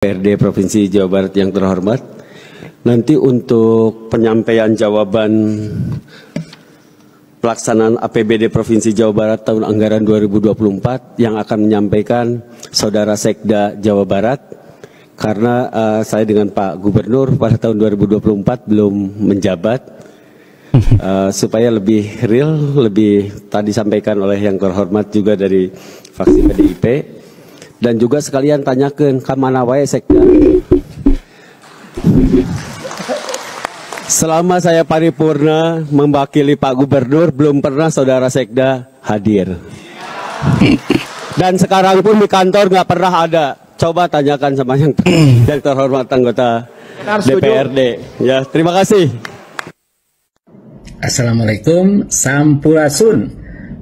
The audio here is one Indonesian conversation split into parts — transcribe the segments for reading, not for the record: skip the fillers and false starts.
DPRD Provinsi Jawa Barat yang terhormat, nanti untuk penyampaian jawaban pelaksanaan APBD Provinsi Jawa Barat tahun anggaran 2024 yang akan menyampaikan Saudara Sekda Jawa Barat, karena saya dengan Pak Gubernur pada tahun 2024 belum menjabat, supaya lebih real, lebih tadi sampaikan oleh yang terhormat juga dari fraksi PDIP. Dan juga sekalian tanyakan kamana wae Sekda. Selama saya paripurna mewakili Pak Gubernur, belum pernah Saudara Sekda hadir. Dan sekarang pun di kantor nggak pernah ada. Coba tanyakan sama yang terhormat anggota DPRD. Ya, terima kasih. Assalamualaikum, sampurasun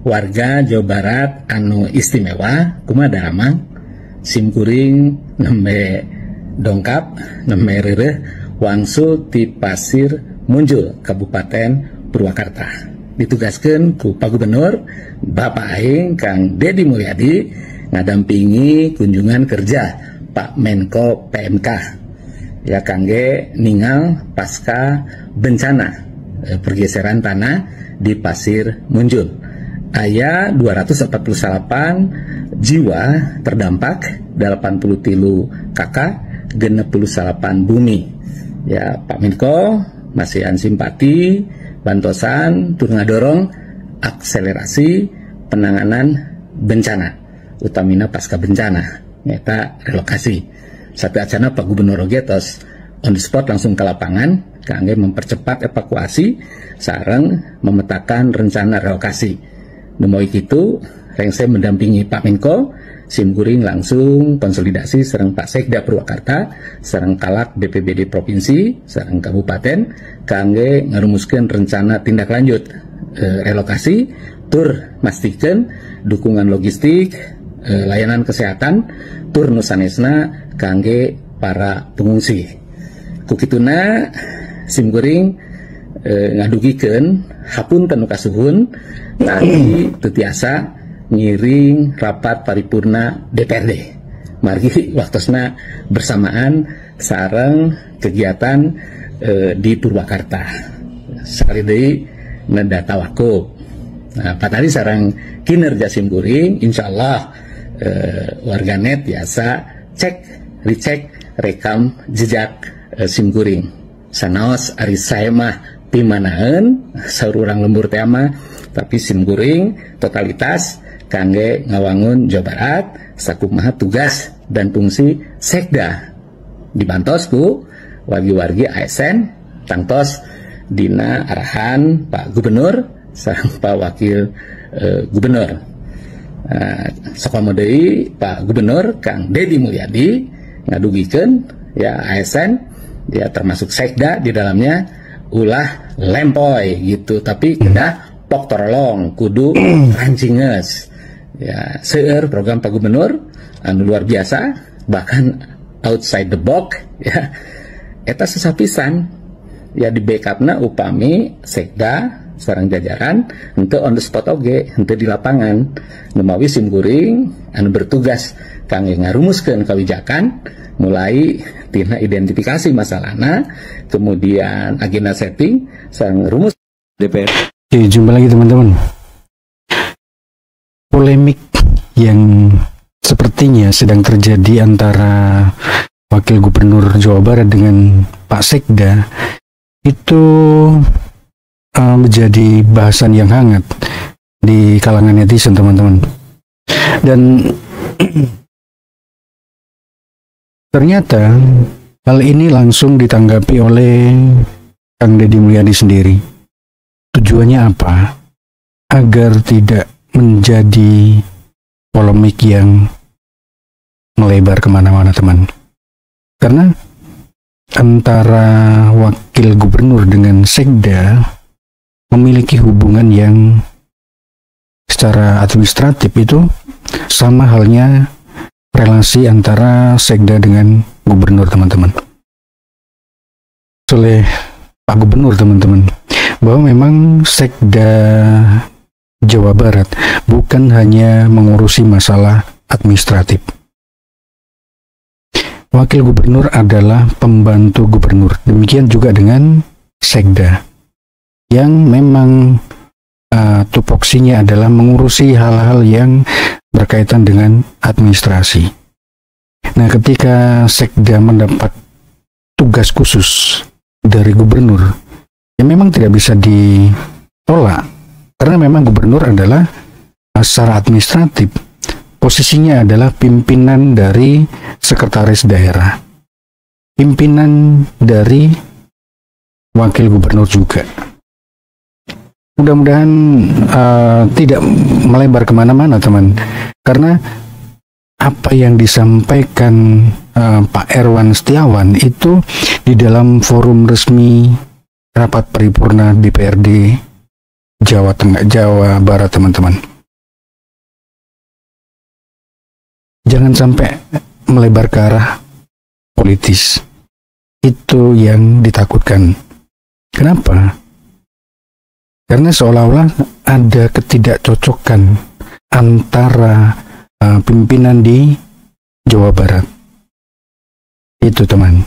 warga Jawa Barat anu istimewa, kumaha daramang, simkuring nembe dongkap, nembe reureuh wangsul ti Pasir Munjul, Kabupaten Purwakarta. Ditugaskeun ku Pak Gubernur Bapak aing Kang Deddy Mulyadi ngadampingi kunjungan kerja Pak Menko PMK ya kangge ningal pasca bencana pergeseran tanah di Pasir Munjul. Aya 248 jiwa terdampak, 83 kakak, 68 bumi. Ya Pak Menko masih simpati, bantosan, tur ngadorong akselerasi penanganan bencana, utamina pasca bencana, nyata relokasi. Sapi acana Pak Gubernur Ogetos on the spot langsung ke lapangan, kangge mempercepat evakuasi sareng memetakan rencana relokasi. Nemoik itu, rengse mendampingi Pak Menko, simkuring langsung konsolidasi sareng Pak Sekda Purwakarta, sareng kalak BPBD Provinsi, sareng Kabupaten, kangge ngarumuskeun rencana tindak lanjut relokasi, tur mastikeun dukungan logistik, layanan kesehatan, tur nusanesna kangge para pengungsi. Kukituna simkuring ngadugikeun hapunten kasuhun tadi tetiasa ngiring rapat paripurna DPRD. Margi waktosna bersamaan sareng kegiatan di Purwakarta. Sekali deui neda tawakub. Nah, patari sareng kinerja simkuring insyaallah warganet biasa cek, recek, rekam jejak simkuring. Sanaos ari saya mah pimanaeun saur urang lembur teh mah, tapi simkuring totalitas kangge ngawangun Jawa Barat sakumaha tugas dan fungsi Sekda dibantos ku wargi-wargi ASN tangtos dina arahan Pak Gubernur sareng Pak Wakil Gubernur. Sakomo deui Pak Gubernur Kang Deddy Mulyadi ngadugikeun ya ASN, dia termasuk Sekda di dalamnya ulah lempoy gitu, tapi kedah pok torolong kudu rancinges ya seueur program Pak Gubernur anu luar biasa, bahkan outside the box ya eta sesapisan ya di backupna upami Sekda sareng jajaran henteu on the spot oge, henteu di lapangan, numawi simkuring anu bertugas kangge ngarumuskeun kawijakan mulai tina identifikasi masalahna, kemudian agenda setting sareng rumus DPR. Oke, jumpa lagi teman-teman. Polemik yang sepertinya sedang terjadi antara Wakil Gubernur Jawa Barat dengan Pak Sekda itu menjadi bahasan yang hangat di kalangan netizen teman-teman. Dan ternyata hal ini langsung ditanggapi oleh Kang Deddy Mulyadi sendiri. Tujuannya apa? Agar tidak menjadi polemik yang melebar kemana-mana teman. Karena antara Wakil Gubernur dengan Sekda memiliki hubungan yang secara administratif itu sama halnya relasi antara Sekda dengan Gubernur teman-teman. Oleh Pak Gubernur teman-teman, bahwa memang Sekda Jawa Barat bukan hanya mengurusi masalah administratif. wakil gubernur adalah pembantu gubernur. Demikian juga dengan sekda, yang memang tupoksinya adalah mengurusi hal-hal yang berkaitan dengan administrasi. Nah, ketika sekda mendapat tugas khusus dari gubernur, ya memang tidak bisa ditolak, karena memang gubernur adalah secara administratif posisinya adalah pimpinan dari sekretaris daerah, pimpinan dari wakil gubernur juga. Mudah-mudahan tidak melebar kemana-mana, teman, karena apa yang disampaikan Pak Erwan Setiawan itu di dalam forum resmi rapat paripurna DPRD Jawa Barat, teman-teman. Jangan sampai melebar ke arah politis. Itu yang ditakutkan. Kenapa? Karena seolah-olah ada ketidakcocokan antara pimpinan di Jawa Barat. Itu, teman.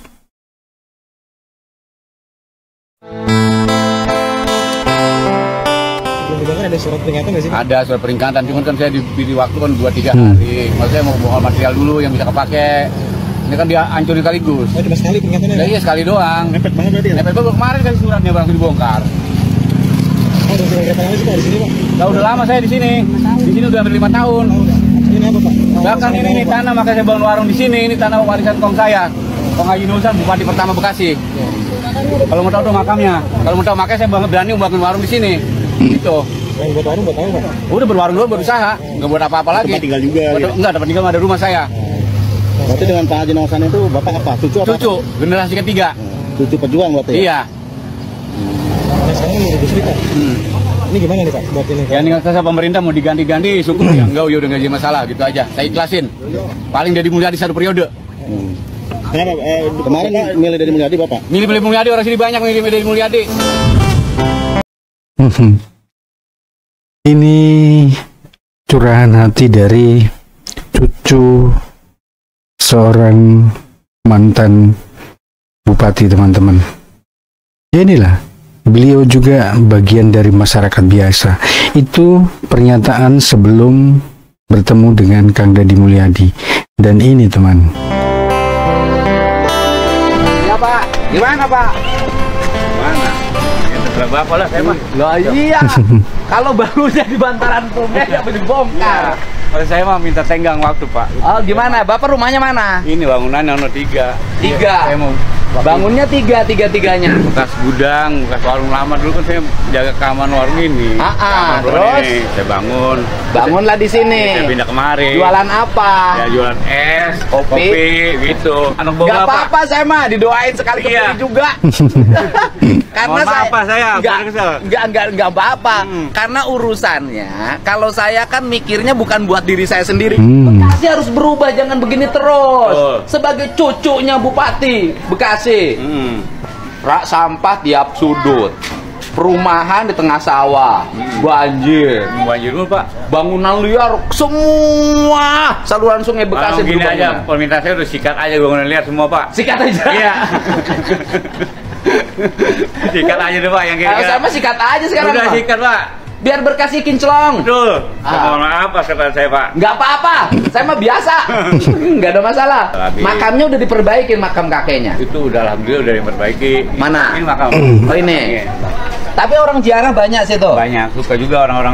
Ada surat peringatan nggak sih? Ada surat peringatan, cuman kan saya diberi waktu kan 2-3 hari. Maksudnya mau bongkar material dulu yang bisa kepake. Ini kan dia hancurin sekaligus. Oh, cuma sekali peringatannya? Ya, iya, sekali doang. Mepet banget berarti ya? Mepet banget, kemarin kan suratnya bang dibongkar. Oh, udah berapa lama sih Pak di sini, Pak? Nah, udah lama saya di sini. Di sini udah hampir 5 tahun. Ini apa, Pak? Bahkan ini tanah, makanya saya bangun warung di sini. Ini tanah warisan kong saya, Kong Haji Nursan, Bupati pertama Bekasi. Kalau mau tahu tuh makamnya. Kalau mau tahu makanya saya berani membangun warung di sini. Gitu. Yang buat warung buat tahu, Pak? Udah berwarung dulu, berusaha. Nggak buat apa-apa lagi. Tempat tinggal juga. Enggak, tempat tinggal ada rumah saya. Berarti dengan Pak Haji Nursan itu Bapak apa? Cucu apa? Cucu, generasi ketiga. Cucu pejuang berarti ya? Iya. Nah, sekarang mau ribut cerita. Ini gimana nih, Pak? Buat ini, Pak? Ya ini kata pemerintah mau diganti-ganti, syukur ya. Enggak, ya udah nggak jadi masalah, gitu aja. Saya ikhlasin. Paling Deddy Mulyadi 1 periode. Kenapa? Kemarin milih dari Mulyadi, Bapak? Milih Mulyadi, orang sini banyak milih Deddy Mulyadi. Ini curahan hati dari cucu seorang mantan bupati, teman-teman. Ya inilah, beliau juga bagian dari masyarakat biasa. Itu pernyataan sebelum bertemu dengan Kang Deddy Mulyadi. Dan ini, teman. Ya Pak, gimana Pak? Gimana? Ya terserah Bapak lah, saya mah. Lah iya, kalau bangunnya di bantaran sungai ya dibongkar. Kalau saya mah minta tenggang waktu Pak. Oh gimana? Bapak rumahnya mana? Ini bangunan yang 3. Tiga. Saya mau Bangunnya tiga-tiganya. bekas gudang, bekas warung lama dulu kan saya jaga keamanan warung ini. Keamanan warung Terus? ini. Saya bangun. Bangunlah di sini. Saya pindah kemari. Jualan apa? Ya jualan es, Kopi. gitu. Anak bawa Gak Bapak. apa-apa saya mah didoain sekali Iya. kepilih juga. Karena Mohon maaf, Pak, saya kurang kesel. nggak apa-apa. Karena urusannya kalau saya kan mikirnya bukan buat diri saya sendiri. Bekasi harus berubah, jangan begini terus. Betul. Sebagai cucunya Bupati Bekasi. Rak sampah tiap sudut. Perumahan di tengah sawah. Banjir. Banjir dulu Pak. Bangunan liar semua saluran sungai Bekasi Gini berubah. aja, permintaan saya udah sikat aja bangunan liar semua Pak. Sikat aja. Iya. Sikat aja deh Pak yang Kalau kira-kira. sama sikat aja sekarang, Udah Pak. sikat Pak. Biar Bekasi kinclong. Betul. Mohon maaf Pak kata saya Pak. Nggak apa-apa, saya mah biasa. Nggak ada masalah. Tapi- Makamnya udah diperbaikin, makam kakeknya. Itu udah alhamdulillah udah diperbaiki. Mana? Ini makam. Oh ini. Iya. Tapi orang ziarah banyak sih tuh. Banyak suka juga orang-orang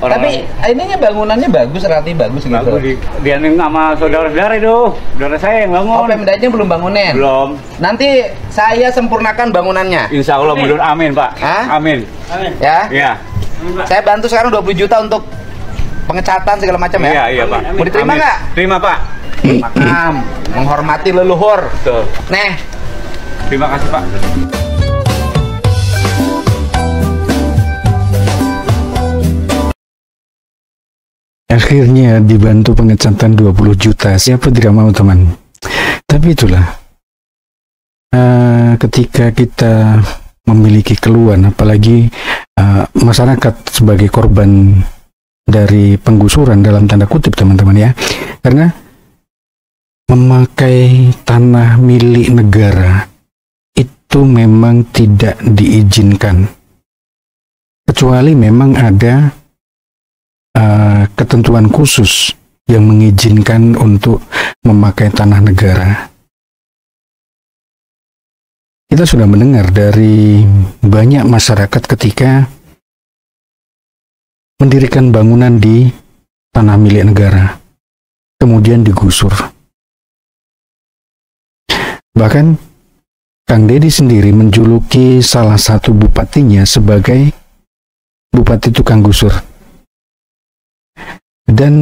Tapi ininya bangunannya bagus, relatif bagus gitu. bagus dia nih sama saudara-saudara itu. Saudara saya yang Oh, bangun. Pemdanya belum bangunin. Belum. Nanti saya sempurnakan bangunannya. Insya Allah mudah amin Pak. Hah? Amin. Ya. Iya. Saya bantu sekarang 20 juta untuk pengecatan segala macam ya. Iya, iya Pak. Mau diterima Amin. nggak? Terima Pak. Makam, menghormati leluhur. Betul. Nih, Terima kasih Pak. Akhirnya dibantu pengecatan 20 juta. Siapa tidak mau, teman? Tapi itulah, ketika kita memiliki keluhan, apalagi masyarakat sebagai korban dari penggusuran dalam tanda kutip, teman-teman ya. Karena memakai tanah milik negara itu memang tidak diizinkan, kecuali memang ada ketentuan khusus yang mengizinkan untuk memakai tanah negara. Kita sudah mendengar dari banyak masyarakat ketika mendirikan bangunan di tanah milik negara, kemudian digusur. Bahkan Kang Deddy sendiri menjuluki salah satu bupatinya sebagai bupati tukang gusur. Dan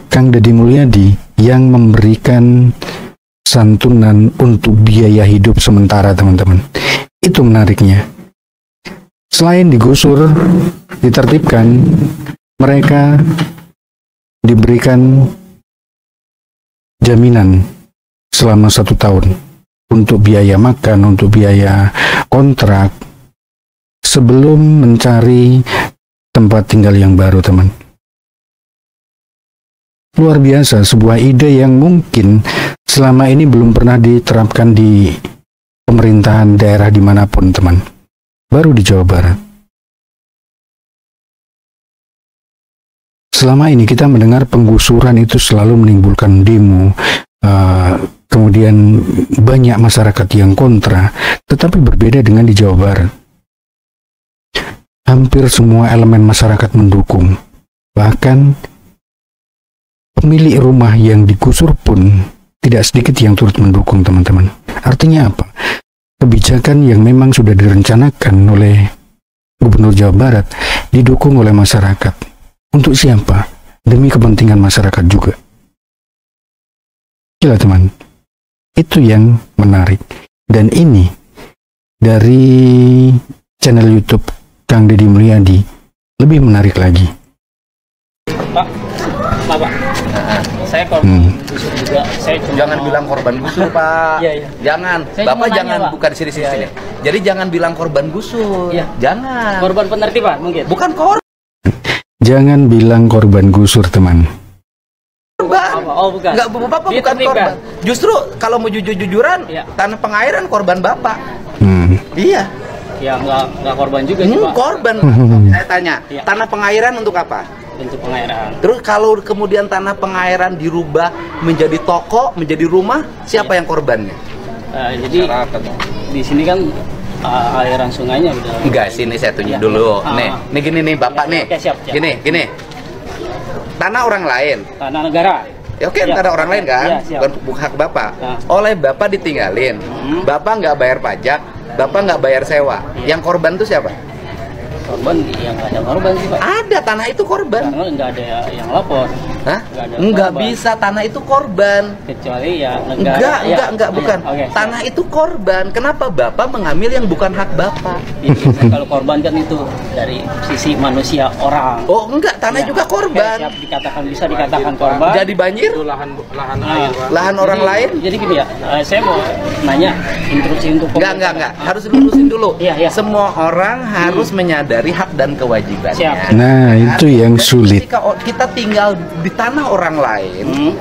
Kang Deddy Mulyadi yang memberikan santunan untuk biaya hidup sementara, teman-teman. Itu menariknya. Selain digusur, ditertibkan, mereka diberikan jaminan selama 1 tahun untuk biaya makan, untuk biaya kontrak, sebelum mencari tempat tinggal yang baru, teman. Luar biasa, sebuah ide yang mungkin selama ini belum pernah diterapkan di pemerintahan daerah dimanapun, teman. Baru di Jawa Barat. Selama ini kita mendengar penggusuran itu selalu menimbulkan demo, kemudian banyak masyarakat yang kontra, tetapi berbeda dengan di Jawa Barat. Hampir semua elemen masyarakat mendukung. Bahkan pemilik rumah yang digusur pun tidak sedikit yang turut mendukung, teman-teman. Artinya apa? Kebijakan yang memang sudah direncanakan oleh Gubernur Jawa Barat didukung oleh masyarakat. Untuk siapa? Demi kepentingan masyarakat juga. Gila, teman. Itu yang menarik. Dan ini dari channel YouTube Kang Deddy Mulyadi lebih menarik lagi. Pak, saya korban gusur juga. Jangan bilang korban gusur, Pak. Iya, iya. Jangan. Saya Bapak cuma jangan nanya, Pak. bukan sini. Iya. Jadi jangan bilang korban gusur. Iya. Jangan. Korban penertiban mungkin. Bukan korban. Jangan bilang korban gusur, teman. Oh, bukan. Enggak, Bapak bukan Ditertibkan. korban. Justru kalau mau jujur-jujuran, Iya. tanah pengairan korban Bapak. Hmm. Iya. Ya nggak korban juga sih, Pak. Korban. Saya tanya, Iya. tanah pengairan untuk apa? Untuk pengairan. Terus kalau kemudian tanah pengairan dirubah menjadi toko, menjadi rumah, siapa yang korbannya? Jadi di sini kan aliran sungainya udah. Enggak, sini saya tunjuk Iya. dulu. Ah. Nih gini nih Bapak Iya, nih. oke, siap. Gini. Tanah orang lain. Tanah negara. Ya oke, Iya. tanah orang lain kan? Iya, siap. Bukan hak Bapak. Ah. Oleh Bapak ditinggalin. Bapak nggak bayar pajak, Bapak nggak bayar sewa. Iya. Yang korban tuh siapa? Korban yang nggak ada korban sih, Pak. Ada, tanah itu korban. Karena nggak ada yang lapor. Hah? Nggak ada Enggak korban. bisa, tanah itu korban. Kecuali ya negara. Enggak, bukan. Oke, Tanah itu korban. Kenapa Bapak mengambil yang bukan hak Bapak? biasanya kalau korban kan itu dari sisi manusia orang. Oh, enggak, tanah Ya, juga korban. oke, siap, bisa dikatakan korban. Jadi banjir? Nah, Lahan orang jadi- lain? Jadi gini ya, saya mau nanya instruksi untuk Enggak. Harus lurusin dulu. Iya. Semua orang harus menyadari hak dan kewajibannya. Siap. Nah, itu yang sulit. Ketika kita tinggal di tanah orang lain,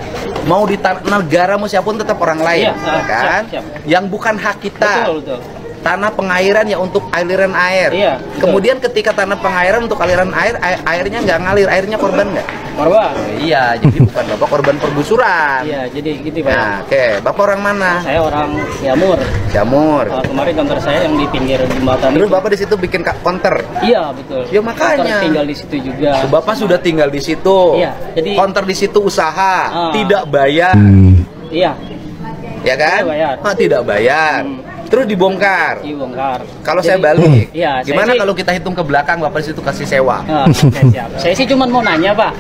mau di negara mau siapapun tetap orang lain, Iya, ya kan? siap. Yang bukan hak kita. Betul. Tanah pengairan ya untuk aliran air. Iya, betul. Kemudian ketika tanah pengairan untuk aliran air, airnya nggak ngalir, airnya korban nggak? Korban. Iya, jadi bukan Bapak korban pergusuran. Iya, jadi gitu Pak. Nah, oke. Bapak orang mana? Saya orang Jamur. Jamur. Kemarin kantor saya yang di pinggir jembatan. Terus itu. Bapak di situ bikin counter. Iya, betul. Ya, makanya. Kantor tinggal di situ juga. Bapak sudah tinggal di situ. Iya, jadi- counter di situ usaha, tidak bayar, Iya, ya kan? Tidak bayar. Tidak bayar. Terus dibongkar. dibongkar. Kalau Jadi- saya balik, Iya, saya gimana sih- kalau kita hitung ke belakang, Bapak di situ kasih sewa? Oke, siap. Saya sih cuma mau nanya, Pak.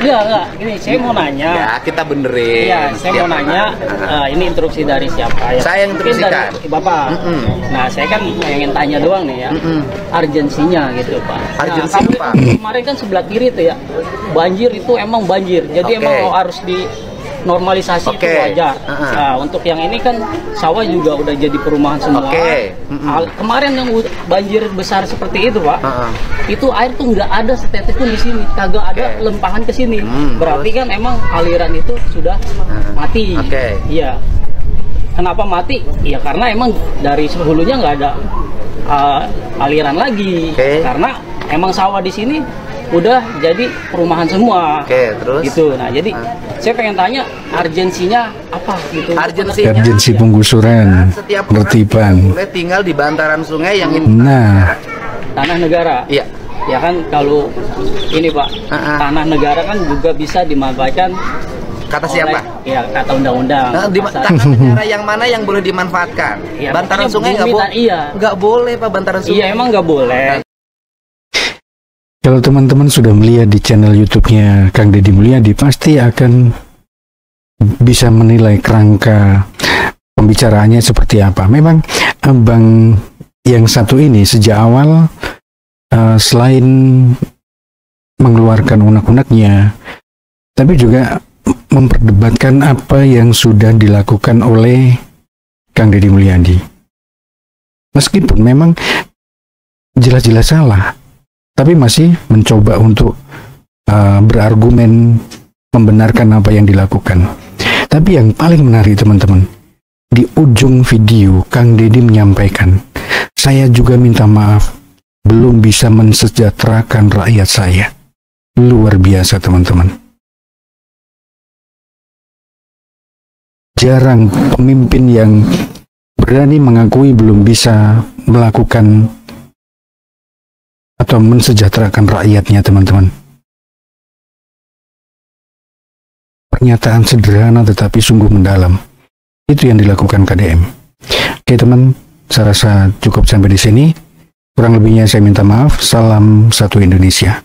Enggak. Gini, saya mau nanya. Ya, kita benerin. Iya, saya mau nanya, ini instruksi dari siapa ya? Saya yang Mungkin instruksikan. dari Bapak. Nah, saya kan pengen tanya doang nih ya, urgensinya gitu Pak. Urgensi Nah, apa? kemarin kan sebelah kiri tuh ya, banjir itu emang banjir. Jadi Oke. emang harus normalisasi itu wajar. Nah, untuk yang ini kan sawah juga udah jadi perumahan semua. Kemarin yang banjir besar seperti itu, Pak, itu air tuh nggak ada setetes pun di sini, kagak ada lempahan ke sini. Berarti kan emang aliran itu sudah mati. Iya. Kenapa mati? Ya karena emang dari hulunya nggak ada aliran lagi. Karena emang sawah di sini udah jadi perumahan semua. Terus? Gitu. Nah, jadi saya pengen tanya urgensinya apa gitu? Urgensi penggusuran, penertiban. Boleh tinggal di bantaran sungai yang tanah negara. Iya. Ya kan kalau ini Pak, tanah negara kan juga bisa dimanfaatkan. Kata siapa? Ya, kata undang-undang. Tanah negara yang mana yang boleh dimanfaatkan? Ya, bantaran sungai nggak boleh. Nggak boleh Pak, bantaran sungai. Iya, emang nggak boleh. Kalau teman-teman sudah melihat di channel YouTube-nya Kang Deddy Mulyadi, pasti akan bisa menilai kerangka pembicaraannya seperti apa. Memang abang yang satu ini sejak awal selain mengeluarkan unek-uneknya, tapi juga memperdebatkan apa yang sudah dilakukan oleh Kang Deddy Mulyadi. Meskipun memang jelas-jelas salah, tapi masih mencoba untuk berargumen membenarkan apa yang dilakukan. Tapi yang paling menarik teman-teman, di ujung video Kang Deddy menyampaikan, saya juga minta maaf belum bisa mensejahterakan rakyat saya. Luar biasa teman-teman. Jarang pemimpin yang berani mengakui belum bisa melakukan atau mensejahterakan rakyatnya teman-teman. Pernyataan sederhana tetapi sungguh mendalam. Itu yang dilakukan KDM. Oke teman, saya rasa cukup sampai di sini. Kurang lebihnya saya minta maaf. Salam satu Indonesia.